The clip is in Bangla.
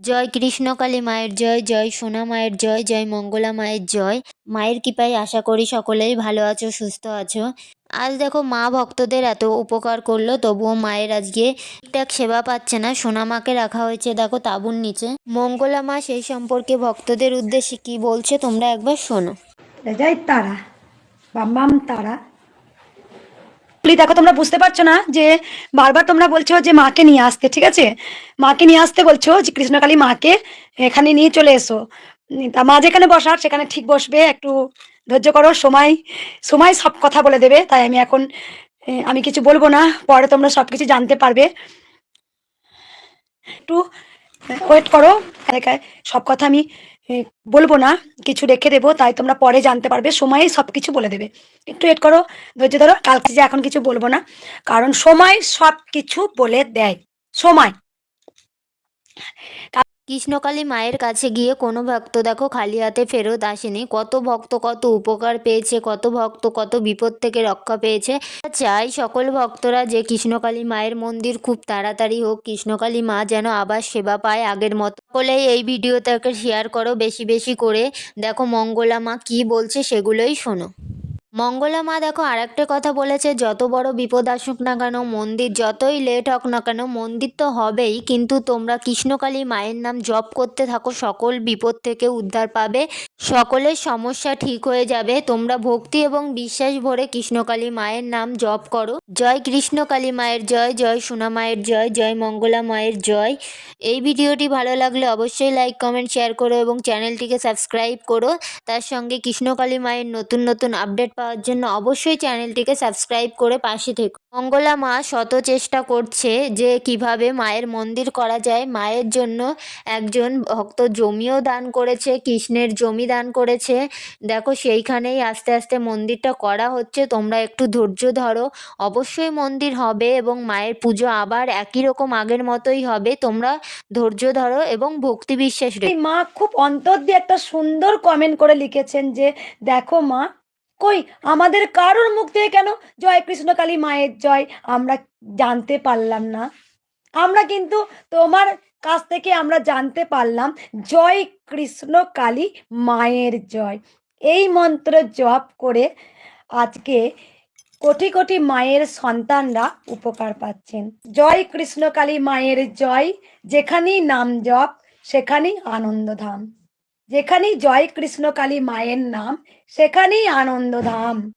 জয় কৃষ্ণকালী মায়ের জয়, জয় সোনা মায়ের জয়, জয় মঙ্গলা মায়ের জয়। মায়ের কৃপায় আশা করি সকলেই ভালো আছো, সুস্থ আছো। আজ দেখো মা ভক্তদের এত উপকার করলো, তবুও মায়ের আজকে ঠিকঠাক সেবা পাচ্ছে না। সোনা মাকে রাখা হয়েছে দেখো তাঁবুর নিচে। মঙ্গলা মা সেই সম্পর্কে ভক্তদের উদ্দেশ্যে কি বলছে তোমরা একবার শোনো। জয় তারা, বাম তারা। দেখো তোমরা বুঝতে পারছো না যে বারবার তোমরা বলছো যে মাকে নিয়ে আসতে, ঠিক আছে, মাকে নিয়ে আসতে বলছো যে কৃষ্ণকালী মাকে এখানে নিয়ে চলে এসো। তা মা যেখানে বসার সেখানে ঠিক বসবে, একটু ধৈর্য করো, সময় সময় সব কথা বলে দেবে। তাই আমি এখন আমি কিছু বলবো না, পরে তোমরা সব কিছু জানতে পারবে। একটু ওয়েট করো, সব কথা আমি বলবো না, কিছু রেখে দেবো, তাই তোমরা পরে জানতে পারবে, সময়ে সব কিছু বলে দেবে। একটু ওয়েট করো, ধৈর্য ধরো, কালকে যে এখন কিছু বলবো না, কারণ সময় সব কিছু বলে দেয়। সময়। কৃষ্ণকালী মায়ের কাছে গিয়ে কোনো ভক্ত দেখো খালি হাতে ফেরত আসেনি। কত ভক্ত কত উপকার পেয়েছে, কত ভক্ত কত বিপদ থেকে রক্ষা পেয়েছে। চাই সকল ভক্তরা যে কৃষ্ণকালী মায়ের মন্দির খুব তাড়াতাড়ি হোক, কৃষ্ণকালী মা যেন আবার সেবা পায় আগের মতো। সকলেই এই ভিডিওটাকে শেয়ার করো বেশি বেশি করে। দেখো মঙ্গলা মা কী বলছে সেগুলোই শোনো। মঙ্গলা মা দেখো আরেকটা কথা বলেছে, যত বড় বিপদ আসুক না কেন, মন্দির যতই লেট হোক না কেন, মন্দির তো হবেই, কিন্তু তোমরা কৃষ্ণকালী মায়ের নাম জপ করতে থাকো, সকল বিপদ থেকে উদ্ধার পাবে, সকলের সমস্যা ঠিক হয়ে যাবে। তোমরা ভক্তি এবং বিশ্বাস ভরে কৃষ্ণকালী মায়ের নাম জপ করো। জয় কৃষ্ণকালী মায়ের জয়, জয় সোনা মায়ের জয়, জয় মঙ্গলা মায়ের জয়। এই ভিডিওটি ভালো লাগলে অবশ্যই লাইক কমেন্ট শেয়ার করো এবং চ্যানেলটিকে সাবস্ক্রাইব করো। তার সঙ্গে কৃষ্ণকালী মায়ের নতুন নতুন আপডেট পাওয়ার জন্য অবশ্যই চ্যানেলটিকে সাবস্ক্রাইব করে পাশে থেকো। মঙ্গলা মা শত চেষ্টা করছে যে কিভাবে মায়ের মন্দির করা যায়। মায়ের জন্য একজন ভক্ত জমিও দান করেছে, কৃষ্ণের জমি দান করেছে। দেখো সেইখানেই আস্তে আস্তে মন্দিরটা করা হচ্ছে, তোমরা একটু ধৈর্য ধরো, অবশ্যই মন্দির হবে এবং মায়ের পুজো আবার একই রকম আগের মতোই হবে। তোমরা ধৈর্য ধরো এবং ভক্তি বিশ্বাস রেখো। মা খুব অন্তর দিয়ে একটা সুন্দর কমেন্ট করে লিখেছেন যে দেখো মা, কই আমাদের কারোর মুখ থেকে কেন জয় কৃষ্ণকালী মায়ের জয় আমরা জানতে পারলাম না। আমরা কিন্তু তোমার কাছ থেকে আমরা জানতে পারলাম জয় কৃষ্ণকালী মায়ের জয়। এই মন্ত্র জপ করে আজকে কোটি কোটি মায়ের সন্তানরা উপকার পাচ্ছেন। জয় কৃষ্ণকালী মায়ের জয়। যেখানেই নাম জপ সেখানেই আনন্দধাম। যেখানেই জয় কৃষ্ণকালী মায়ের নাম সেখানেই আনন্দধাম।